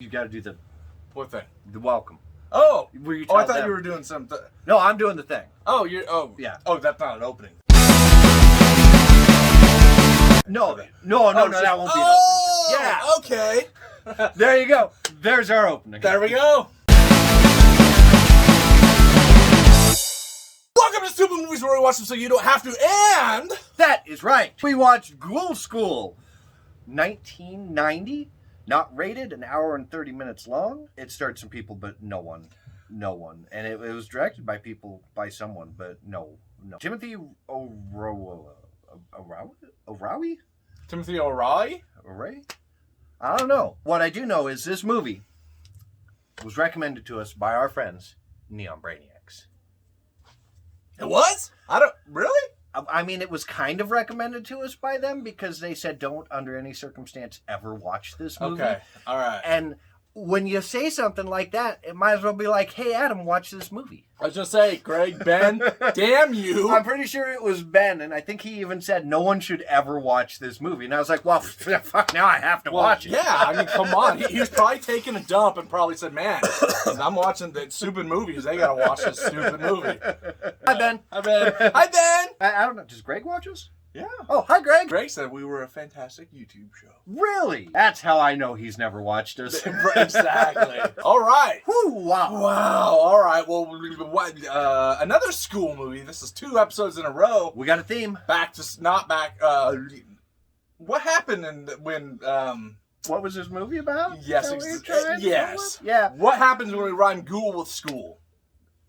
You got to do the What thing? welcome. Oh! Where you I tell thought them. you were doing something. No, I'm doing the thing. Oh, you're... Oh, Yeah. Oh, that's not an opening. No, that won't be an opening. Yeah. Okay. There you go. There's our opening. There we go. Welcome to Stupid Movies, where we watch them so you don't have to, and... That is right. We watched Ghoul School, 1990. Not rated, an hour and 30 minutes long. It starred some people, but no one. And it was directed by someone, but no. Timothy O'Rourke? Timothy O'Reilly? I don't know. What I do know is this movie was recommended to us by our friends, Neon Braniacs. It was? Really? I mean, it was kind of recommended to us by them because they said don't, under any circumstance, ever watch this movie. Okay, all right. And when you say something like that, it might as well be like, hey, Adam, watch this movie. I was just saying, Greg, Ben, damn you. I'm pretty sure it was Ben, and I think he even said no one should ever watch this movie. And I was like, well, fuck, now I have to watch it. Yeah, I mean, come on. He was probably taking a dump and probably said, man, I'm watching the stupid movies. They got to watch this stupid movie. Hi, Ben. Hi, Ben. Hi, Ben. I don't know. Does Greg watch us? Yeah. Oh, hi, Greg. Greg said we were a fantastic YouTube show. Really? That's how I know he's never watched us. Exactly. All right. Whew, wow. Wow. All right. Well, another school movie. This is 2 episodes in a row. We got a theme. What happened when? What was this movie about? Yes. Yes. Yeah. What happens when we rhyme Ghoul with school?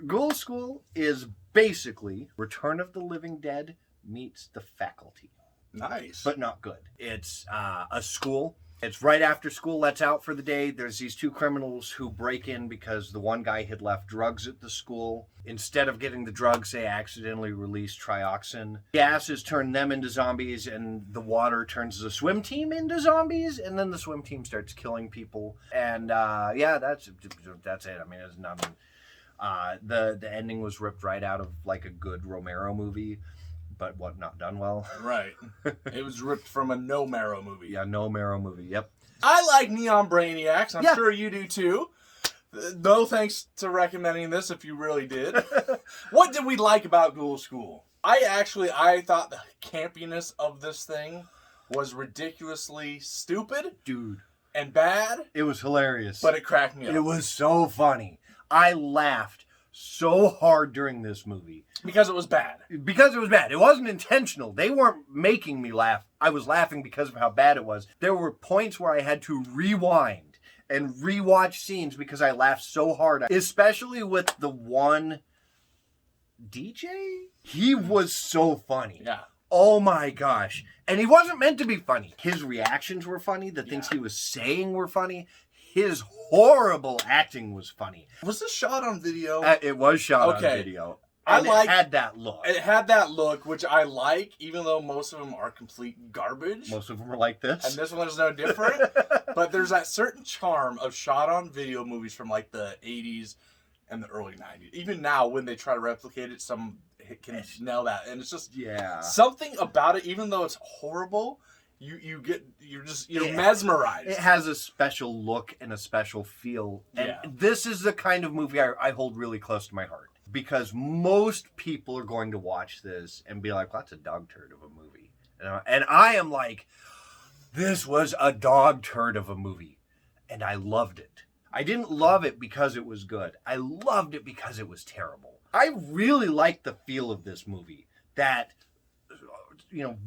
Ghoul School is basically Return of the Living Dead meets The Faculty. Nice. But not good. It's a school. It's right after school lets out for the day. There's these 2 criminals who break in because the one guy had left drugs at the school. Instead of getting the drugs, they accidentally release trioxin. Gases turn them into zombies, and the water turns the swim team into zombies, and then the swim team starts killing people. And that's it. I mean, it's nothing. The ending was ripped right out of like a good Romero movie. But not done well. Right. It was ripped from a No Marrow movie. Yeah, No Marrow movie, yep. I like Neon Braniacs. I'm sure you do too. No thanks to recommending this if you really did. What did we like about Ghoul School? I thought the campiness of this thing was ridiculously stupid. Dude. And bad. It was hilarious. But it cracked me up. It was so funny. I laughed so hard during this movie. Because it was bad. Because it was bad. It wasn't intentional. They weren't making me laugh. I was laughing because of how bad it was. There were points where I had to rewind and rewatch scenes because I laughed so hard. Especially with the one DJ. He was so funny. Yeah. Oh my gosh. And he wasn't meant to be funny. His reactions were funny. The things he was saying were funny. His horrible acting was funny. Was this shot on video? It was shot on video. And it had that look. It had that look, which I like, even though most of them are complete garbage. Most of them are like this. And this one is no different. But there's that certain charm of shot on video movies from like the 80s and the early 90s. Even now, when they try to replicate it, some can nail that. And it's just something about it, even though it's horrible. You're mesmerized. It has a special look and a special feel. And this is the kind of movie I hold really close to my heart. Because most people are going to watch this and be like, well, that's a dog turd of a movie. And I am like, this was a dog turd of a movie. And I loved it. I didn't love it because it was good. I loved it because it was terrible. I really liked the feel of this movie. That...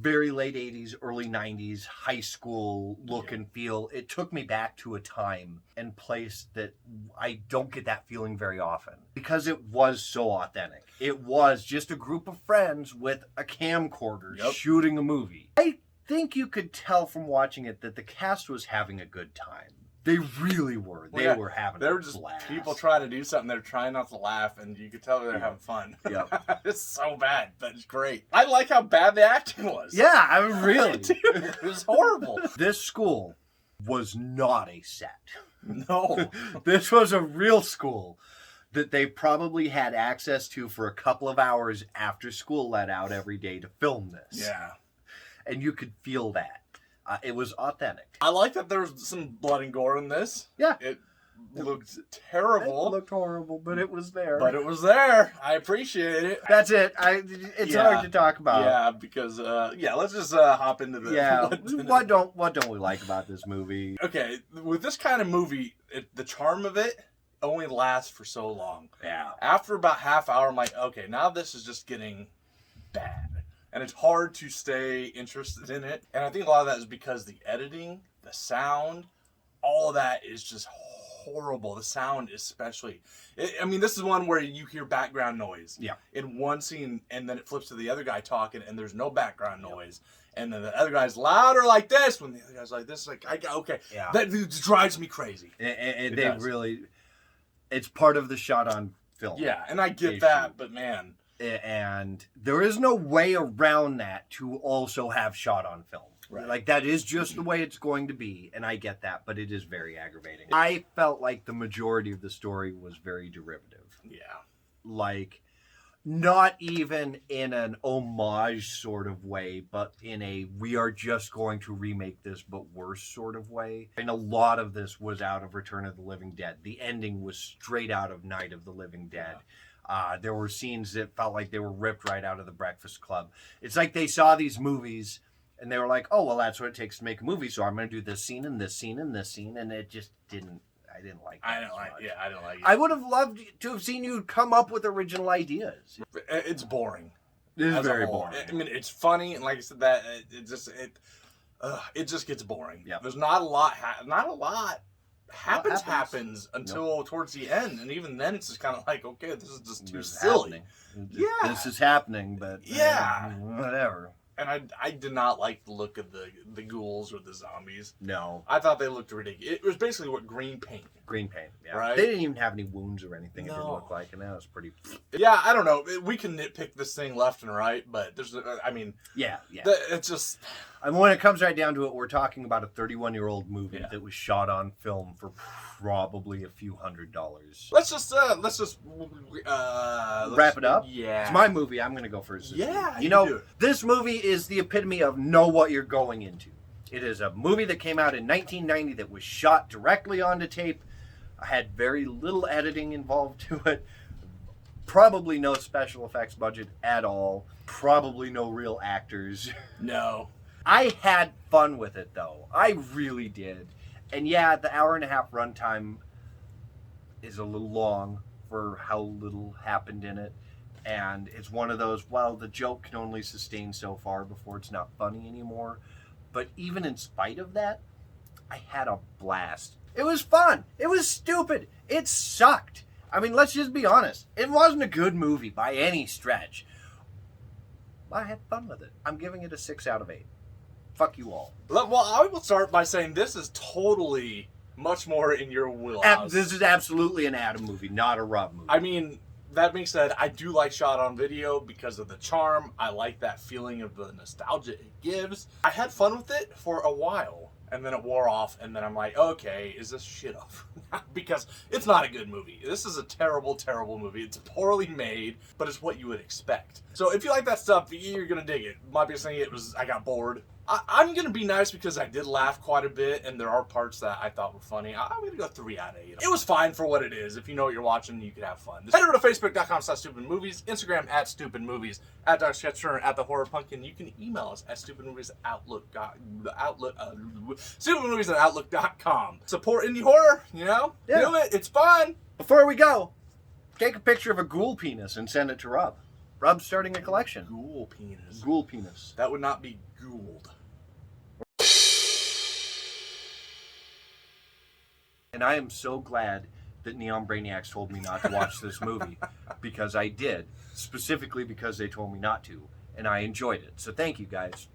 very late 80s, early 90s, high school look and feel. It took me back to a time and place that I don't get that feeling very often. Because it was so authentic. It was just a group of friends with a camcorder shooting a movie. I think you could tell from watching it that the cast was having a good time. They really were. They were having a blast. They were just people trying to do something. They're trying not to laugh, and you could tell they're having fun. Yep. It's so bad, but it's great. I like how bad the acting was. Yeah, I mean, really. Dude, it was horrible. This school was not a set. No. This was a real school that they probably had access to for a couple of hours after school let out every day to film this. Yeah. And you could feel that. It was authentic. I like that there's some blood and gore in this. Yeah. It looked terrible. It looked horrible, but it was there. But it was there. I appreciate it. That's it. It's hard to talk about. Yeah, because let's just hop into the. Yeah. What don't we like about this movie? Okay, with this kind of movie, the charm of it only lasts for so long. Yeah. After about half hour, I'm like, okay, now this is just getting bad. And it's hard to stay interested in it. And I think a lot of that is because the editing, the sound, all of that is just horrible. The sound especially. This is one where you hear background noise. Yeah. In one scene, and then it flips to the other guy talking, and there's no background noise. And then the other guy's louder like this, when the other guy's like this. Like, okay. Yeah. That drives me crazy. It's part of the shot on film. Yeah, and I get that, but man. And there is no way around that to also have shot on film. Right. Like, that is just the way it's going to be, and I get that, but it is very aggravating. I felt like the majority of the story was very derivative. Yeah. Like, not even in an homage sort of way, but in a we are just going to remake this but worse sort of way. And a lot of this was out of Return of the Living Dead. The ending was straight out of Night of the Living Dead. There were scenes that felt like they were ripped right out of The Breakfast Club. It's like they saw these movies and they were like, oh, well, that's what it takes to make a movie, so I'm going to do this scene and this scene and this scene, and it just didn't. I didn't like it. I don't like it. I would have loved to have seen you come up with original ideas. It's boring. It is very boring. It's funny, and like I said, that it just gets boring. Yeah. There's not a lot. Happens until towards the end, and even then, it's just kind of like, okay, this is just too silly. This is happening, but whatever. And I did not like the look of the ghouls or the zombies. No. I thought they looked ridiculous. It was basically what green paint. Green paint, yeah. Right? They didn't even have any wounds or anything, it didn't look like, and that was pretty... Yeah, I don't know. We can nitpick this thing left and right, but there's, Yeah. It's just... when it comes right down to it, we're talking about a 31-year-old movie that was shot on film for probably a few $100s. Let's just wrap it up. Yeah, it's my movie. I'm going to go first. Yeah, you know, this movie is the epitome of know what you're going into. It is a movie that came out in 1990 that was shot directly onto tape. I had very little editing involved to it. Probably no special effects budget at all. Probably no real actors. No. I had fun with it, though. I really did. And yeah, the hour-and-a-half runtime is a little long for how little happened in it. And it's one of those, well, the joke can only sustain so far before it's not funny anymore. But even in spite of that, I had a blast. It was fun. It was stupid. It sucked. I mean, let's just be honest. It wasn't a good movie by any stretch. But I had fun with it. I'm giving it a 6 out of 8. Fuck you all. Well, I will start by saying this is totally much more in your wheelhouse. This is absolutely an Adam movie, not a Rob movie. I mean, that being said, I do like shot on video because of the charm. I like that feeling of the nostalgia it gives. I had fun with it for a while, and then it wore off, and then I'm like, okay, is this shit off? Because it's not a good movie. This is a terrible, terrible movie. It's poorly made, but it's what you would expect. So if you like that stuff, you're gonna dig it. My biggest thing, I got bored. I'm going to be nice because I did laugh quite a bit, and there are parts that I thought were funny. I'm going to go 3 out of 8. It was fine for what it is. If you know what you're watching, you could have fun. Head over to Facebook.com/StoopidMovies, Instagram @StoopidMovies, @DarkSketcher, @TheHorrorPumpkin. You can email us at StoopidMovies@Outlook.com. Support indie horror, you know? Yeah. Do it. It's fun. Before we go, take a picture of a ghoul penis and send it to Rob. Rob's starting a collection. Ghoul penis. Ghoul penis. That would not be ghouled. And I am so glad that Neon Braniacs told me not to watch this movie, because I did, specifically because they told me not to, and I enjoyed it. So thank you, guys.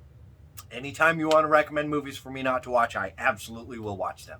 Anytime you want to recommend movies for me not to watch, I absolutely will watch them.